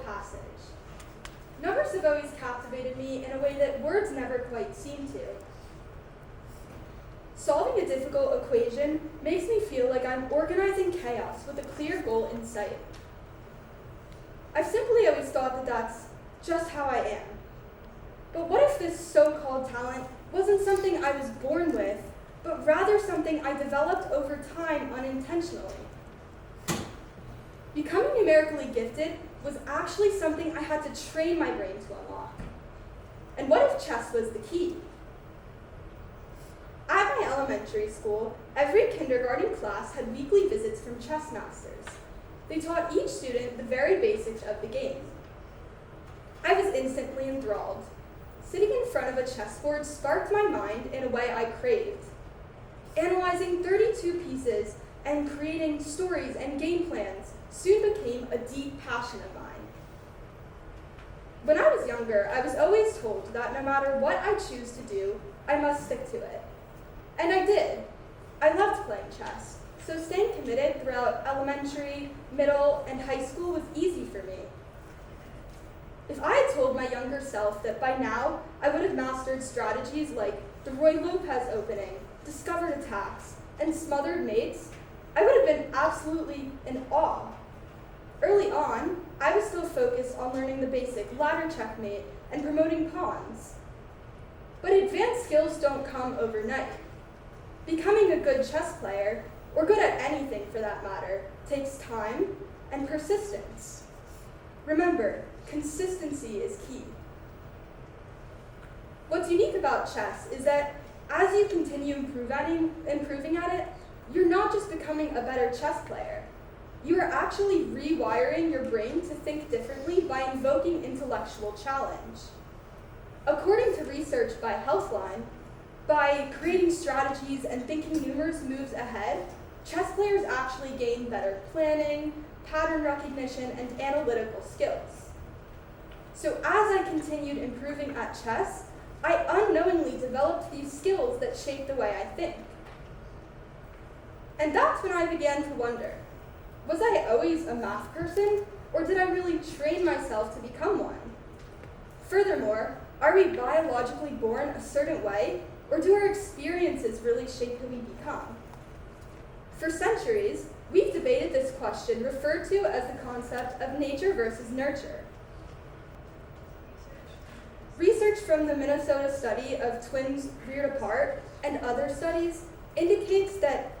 passage. Numbers have always captivated me in a way that words never quite seem to. Solving a difficult equation makes me feel like I'm organizing chaos with a clear goal in sight. I've simply always thought that that's just how I am. But what if this so-called talent wasn't something I was born with, but rather something I developed over time unintentionally? Becoming numerically gifted was actually something I had to train my brain to unlock. And what if chess was the key? At my elementary school, every kindergarten class had weekly visits from chess masters. They taught each student the very basics of the game. I was instantly enthralled. Sitting in front of a chessboard sparked my mind in a way I craved. Analyzing 32 pieces and creating stories and game plans soon became a deep passion of mine. When I was younger, I was always told that no matter what I choose to do, I must stick to it. And I did. I loved playing chess, so staying committed throughout elementary, middle, and high school was easy for me. If I had told my younger self that by now I would have mastered strategies like the Roy Lopez opening, discovered attacks, and smothered mates, I would have been absolutely in awe. Early on, I was still focused on learning the basic ladder checkmate and promoting pawns. But advanced skills don't come overnight. Becoming a good chess player, or good at anything for that matter, takes time and persistence. Remember, consistency is key. What's unique about chess is that as you continue improving at it, you're not just becoming a better chess player. You are actually rewiring your brain to think differently by invoking intellectual challenge. According to research by Healthline, by creating strategies and thinking numerous moves ahead, chess players actually gain better planning, pattern recognition, and analytical skills. So as I continued improving at chess, I unknowingly developed these skills that shape the way I think. And that's when I began to wonder, was I always a math person, or did I really train myself to become one? Furthermore, are we biologically born a certain way, or do our experiences really shape who we become? For centuries, we've debated this question referred to as the concept of nature versus nurture. Research from the Minnesota study of twins reared apart and other studies indicates that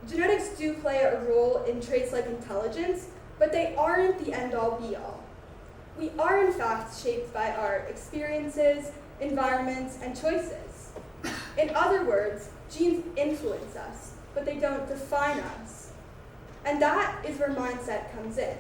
genetics do play a role in traits like intelligence, but they aren't the end-all be-all. We are in fact shaped by our experiences, environments, and choices. In other words, genes influence us, but they don't define us. And that is where mindset comes in.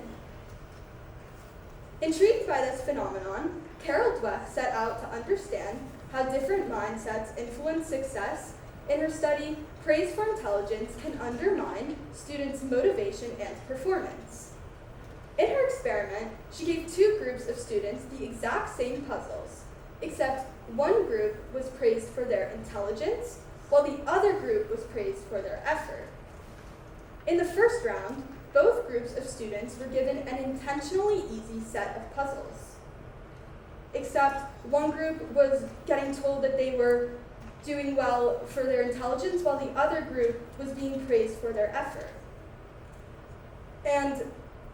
Intrigued by this phenomenon, Carol Dweck set out to understand how different mindsets influence success. In her study, Praise for Intelligence Can Undermine Students' Motivation and Performance. In her experiment, she gave two groups of students the exact same puzzles, except one group was praised for their intelligence, while the other group was praised for their effort. In the first round, both groups of students were given an intentionally easy set of puzzles, except one group was getting told that they were doing well for their intelligence, while the other group was being praised for their effort. And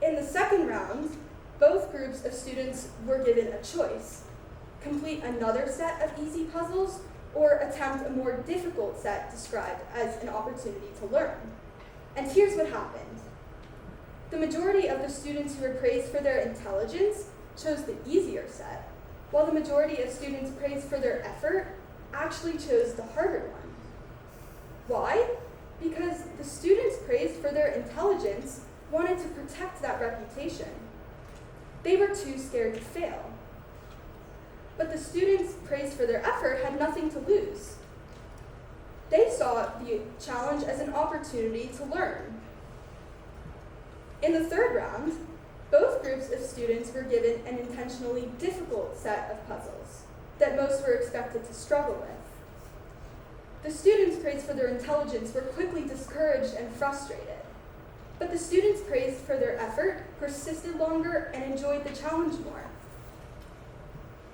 in the second round, both groups of students were given a choice: complete another set of easy puzzles, or attempt a more difficult set described as an opportunity to learn. And here's what happened. The majority of the students who were praised for their intelligence chose the easier set, while the majority of students praised for their effort actually chose the harder one. Why? Because the students praised for their intelligence wanted to protect that reputation. They were too scared to fail. But the students praised for their effort had nothing to lose. They saw the challenge as an opportunity to learn. In the third round, both groups of students were given an intentionally difficult set of puzzles that most were expected to struggle with. The students praised for their intelligence were quickly discouraged and frustrated, but the students praised for their effort persisted longer, and enjoyed the challenge more.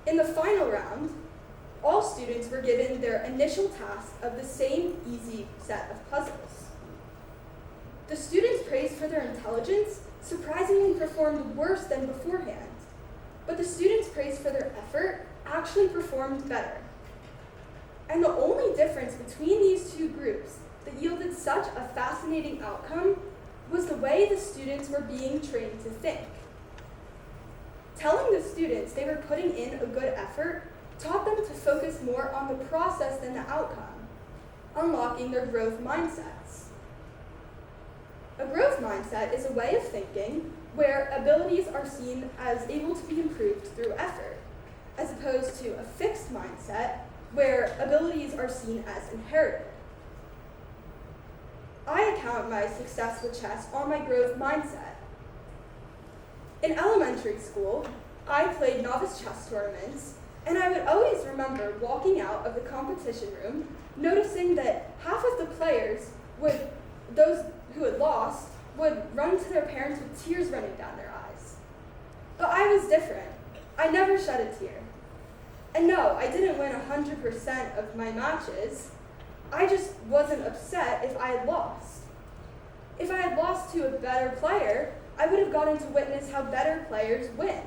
In the final round, all students were given their initial task of the same easy set of puzzles. The students praised for their intelligence surprisingly performed worse than beforehand, but the students praised for their effort actually performed better. And the only difference between these two groups that yielded such a fascinating outcome was the way the students were being trained to think. Telling the students they were putting in a good effort taught them to focus more on the process than the outcome, unlocking their growth mindsets. A growth mindset is a way of thinking where abilities are seen as able to be improved through effort, as opposed to a fixed mindset where abilities are seen as inherited. I account my success with chess on my growth mindset. In elementary school, I played novice chess tournaments, and I would always remember walking out of the competition room, noticing that half of the players those who had lost, would run to their parents with tears running down their eyes. But I was different. I never shed a tear. And no, I didn't win 100% of my matches. I just wasn't upset if I had lost. If I had lost to a better player, I would have gotten to witness how better players win.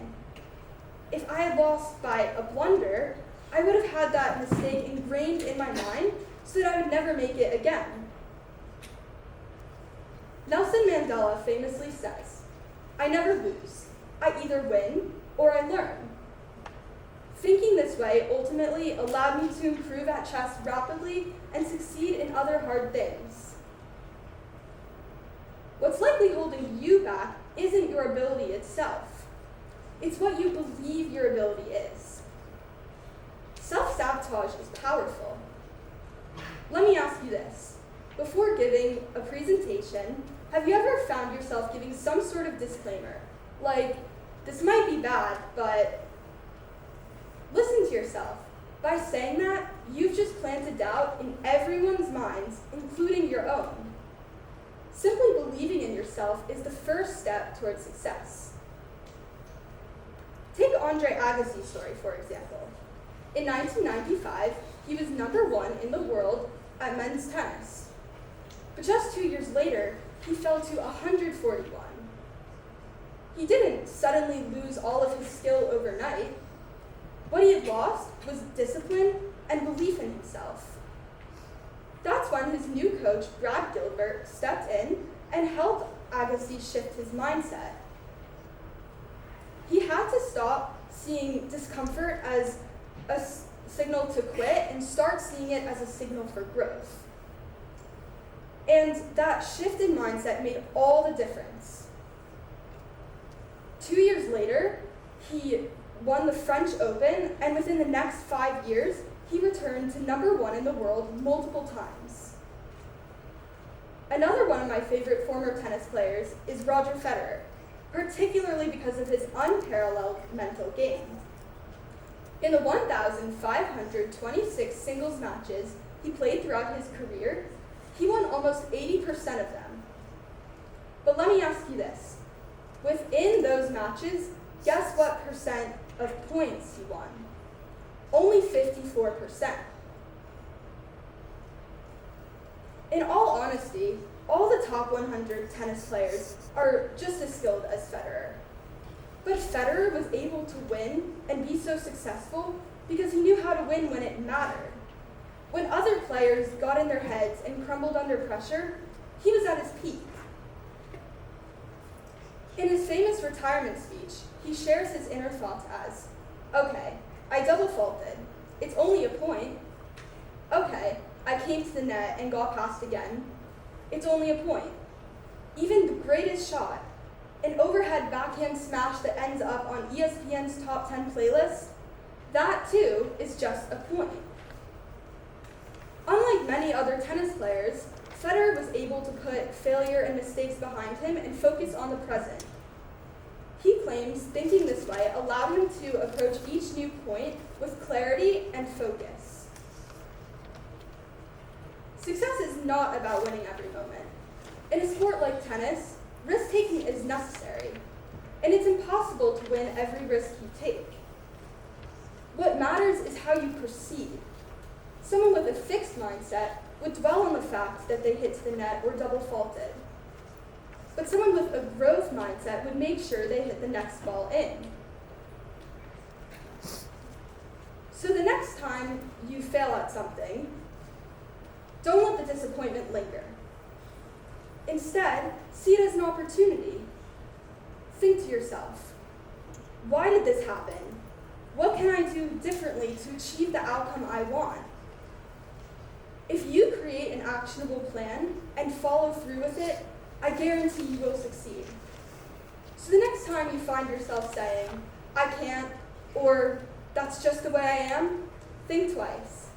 If I had lost by a blunder, I would have had that mistake ingrained in my mind so that I would never make it again. Nelson Mandela famously says, "I never lose. I either win or I learn." Thinking this way ultimately allowed me to improve at chess rapidly and succeed in other hard things. What's likely holding you back isn't your ability itself. It's what you believe your ability is. Self-sabotage is powerful. Let me ask you this. Before giving a presentation, have you ever found yourself giving some sort of disclaimer? Like, this might be bad, but listen to yourself. By saying that, you've just planted doubt in everyone's minds, including your own. Simply believing in yourself is the first step towards success. Take Andre Agassi's story, for example. In 1995, he was #1 in the world at men's tennis. But just 2 years later, he fell to 141. He didn't suddenly lose all of his skill overnight. What he had lost was discipline and belief in himself. That's when his new coach, Brad Gilbert, stepped in and helped Agassi shift his mindset. He had to stop seeing discomfort as a signal to quit and start seeing it as a signal for growth. And that shift in mindset made all the difference. 2 years later, he won the French Open, and within the next 5 years, he returned to #1 in the world multiple times. Another one of my favorite former tennis players is Roger Federer, particularly because of his unparalleled mental game. In the 1,526 singles matches he played throughout his career, he won almost 80% of them. But let me ask you this. Within those matches, guess what percent of points he won? Only 54%. In all honesty, all the top 100 tennis players are just as skilled as Federer. But Federer was able to win and be so successful because he knew how to win when it mattered. When other players got in their heads and crumbled under pressure, he was at his peak. In his famous retirement speech, he shares his inner thoughts as, "Okay, I double faulted. It's only a point. Okay, I came to the net and got past again. It's only a point. Even the greatest shot, an overhead backhand smash that ends up on ESPN's top 10 playlist, that too is just a point." Unlike many other tennis players, Federer was able to put failure and mistakes behind him and focus on the present. He claims thinking this way allowed him to approach each new point with clarity and focus. Success is not about winning every moment. In a sport like tennis, risk-taking is necessary. and it's impossible to win every risk you take. What matters is how you proceed. Someone with a fixed mindset would dwell on the fact that they hit the net or double faulted. But someone with a growth mindset would make sure they hit the next ball in. So the next time you fail at something, don't let the disappointment linger. Instead, see it as an opportunity. Think to yourself, why did this happen? What can I do differently to achieve the outcome I want? If you create an actionable plan and follow through with it, I guarantee you will succeed. So the next time you find yourself saying, I can't, or that's just the way I am, think twice.